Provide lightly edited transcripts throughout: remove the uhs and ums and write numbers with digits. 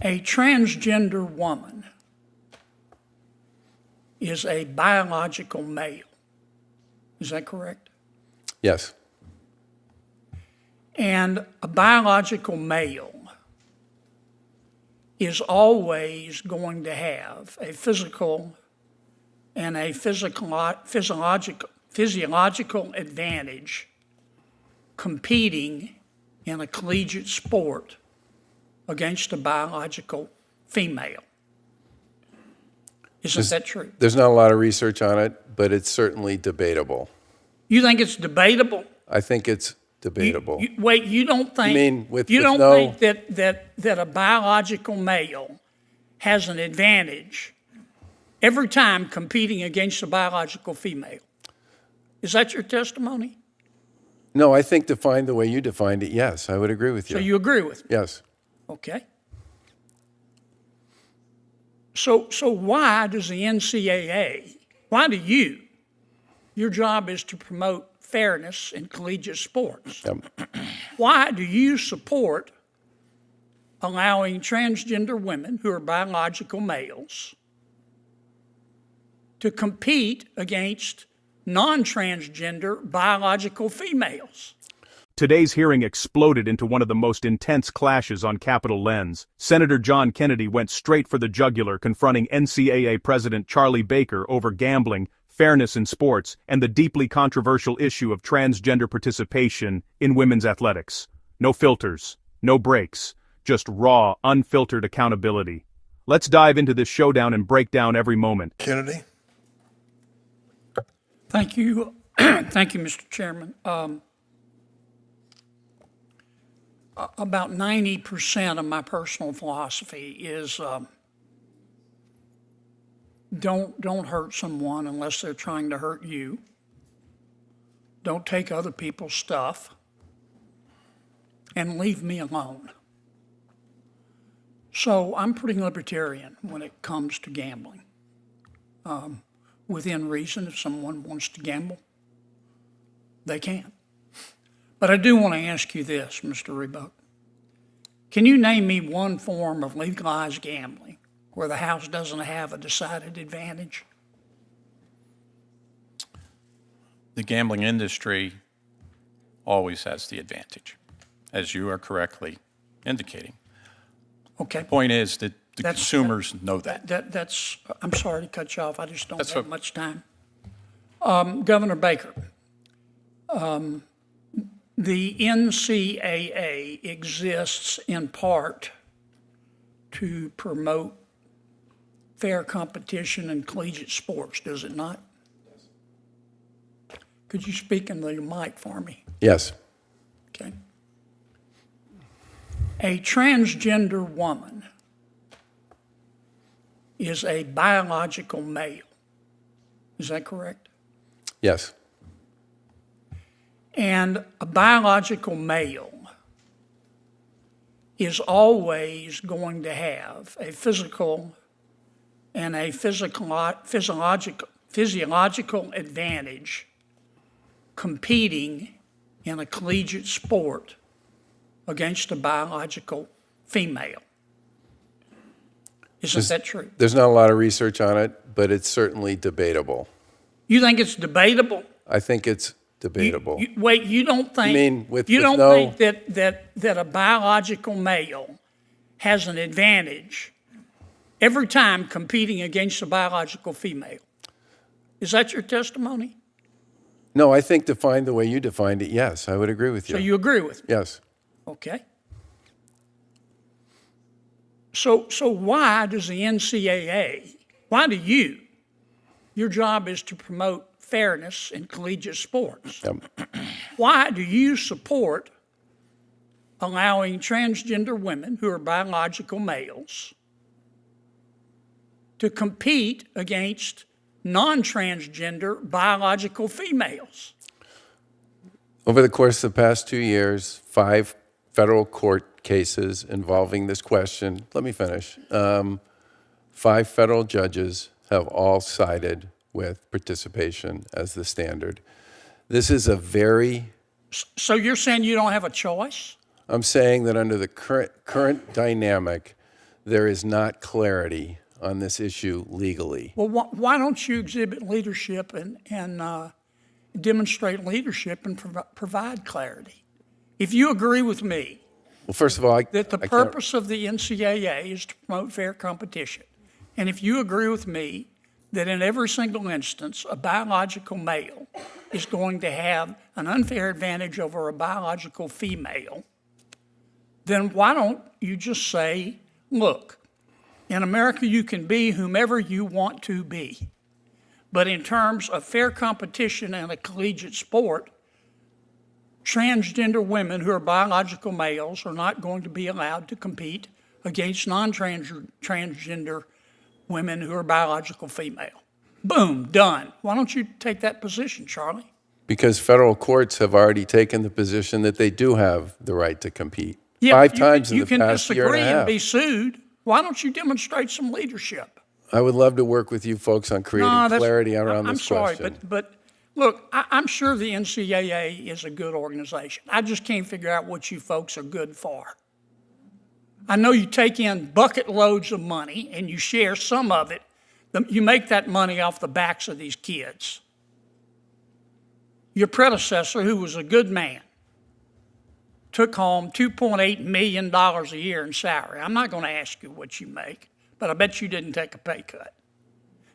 A transgender woman is a biological male. Is that correct? Yes. And a biological male is always going to have a physical and a physiological advantage competing in a collegiate sport against a biological female. Isn't that true? There's not a lot of research on it, but it's certainly debatable. You think it's debatable? I think it's debatable. Wait, you don't think? You mean with you don't no... think that a biological male has an advantage every time competing against a biological female? Is that your testimony? No, I think defined the way you defined it, yes, I would agree with you. So you agree with me? Yes. Okay. So why does the NCAA, why do you, your job is to promote fairness in collegiate sports. Yep. Why do you support allowing transgender women who are biological males to compete against non-transgender biological females? Today's hearing exploded into one of the most intense clashes on Capitol Lens. Senator John Kennedy went straight for the jugular, confronting NCAA President Charlie Baker over gambling, fairness in sports, and the deeply controversial issue of transgender participation in women's athletics. No filters, no breaks, just raw, unfiltered accountability. Let's dive into this showdown and break down every moment. Kennedy? Thank you. Thank you, Mr. Chairman. About 90% of my personal philosophy is don't hurt someone unless they're trying to hurt you. Don't take other people's stuff, and leave me alone. So I'm pretty libertarian when it comes to gambling. Within reason, if someone wants to gamble, they can. But I do want to ask you this, Mr. Rebuck. Can you name me one form of legalized gambling where the House doesn't have a decided advantage? The gambling industry always has the advantage, as you are correctly indicating. Okay. The point is that the consumers know that. That's. I'm sorry to cut you off. I just don't have much time. Governor Baker, the NCAA exists in part to promote fair competition in collegiate sports, does it not? Yes. Could you speak in the mic for me? Yes. Okay. A transgender woman is a biological male. Is that correct? Yes. And a biological male is always going to have a physical and a physiological advantage competing in a collegiate sport against a biological female. Isn't that true? There's not a lot of research on it, but it's certainly debatable. You think it's debatable? I think it's debatable. Wait, you don't think? You mean with you don't no... think that a biological male has an advantage every time competing against a biological female? Is that your testimony? No, I think defined the way you defined it, yes, I would agree with you. So you agree with me? Yes. Okay. So why does the NCAA, why do you, your job is to promote fairness in collegiate sports. Yep. Why do you support allowing transgender women who are biological males to compete against non-transgender biological females? Over the course of the past 2 years, 5 federal court cases involving this question, let me finish. 5 federal judges have all sided with participation as the standard. This is a very... So you're saying you don't have a choice? I'm saying that under the current dynamic, there is not clarity on this issue legally. Well, why don't you exhibit leadership and demonstrate leadership and provide clarity? If you agree with me Well, first of all, that the purpose of the NCAA is to promote fair competition, and if you agree with me that in every single instance a biological male is going to have an unfair advantage over a biological female, then why don't you just say, look, in America you can be whomever you want to be, but in terms of fair competition in a collegiate sport, transgender women who are biological males are not going to be allowed to compete against non-transgender women who are biological female. Boom, done. Why don't you take that position, Charlie? Because federal courts have already taken the position that they do have the right to compete. Yeah, 5 times in the you past can year and disagree a and half. be sued. Why don't you demonstrate some leadership? I would love to work with you folks on creating clarity around I'm this sorry, question. but look, I'm sure the NCAA is a good organization. I just can't figure out what you folks are good for. I know you take in bucket loads of money and you share some of it. You make that money off the backs of these kids. Your predecessor, who was a good man, took home $2.8 million a year in salary. I'm not going to ask you what you make, but I bet you didn't take a pay cut.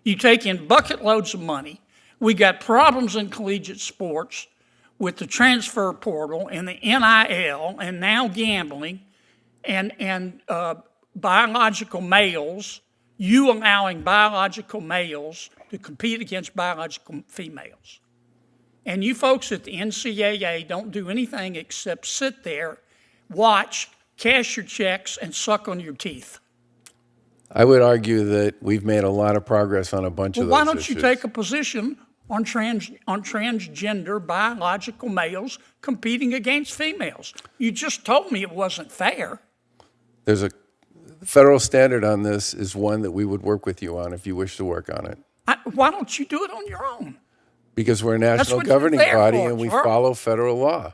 You take in bucket loads of money. We got problems in collegiate sports with the transfer portal and the NIL and now gambling and biological males, you allowing biological males to compete against biological females. And you folks at the NCAA don't do anything except sit there, watch, cash your checks, and suck on your teeth. I would argue that we've made a lot of progress on a bunch of those Why don't issues. you take a position on transgender biological males competing against females? You just told me it wasn't fair. There's a federal standard on this is one that we would work with you on if you wish to work on it. Why don't you do it on your own? Because we're a national what you're governing there body for, and we sir. follow federal law.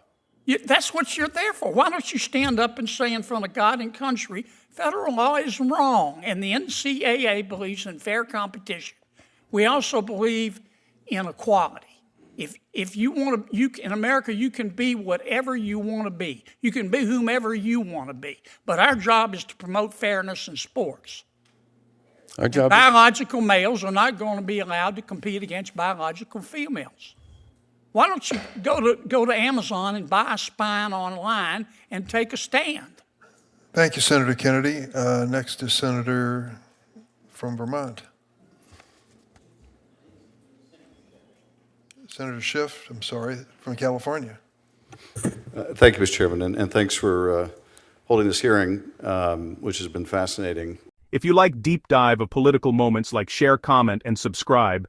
That's what you're there for. Why don't you stand up and say in front of God and country, federal law is wrong, and the NCAA believes in fair competition. We also believe in equality. If you want to, in America, you can be whatever you want to be. You can be whomever you want to be. But our job is to promote fairness in sports. Our job is, Biological males are not going to be allowed to compete against biological females. Why don't you go to Amazon and buy a spine online and take a stand? Thank you, Senator Kennedy. Next is Senator from Vermont. Senator Schiff, from California. Thank you, Mr. Chairman, and thanks for holding this hearing, which has been fascinating. If you like deep dive of political moments like share, comment, and subscribe,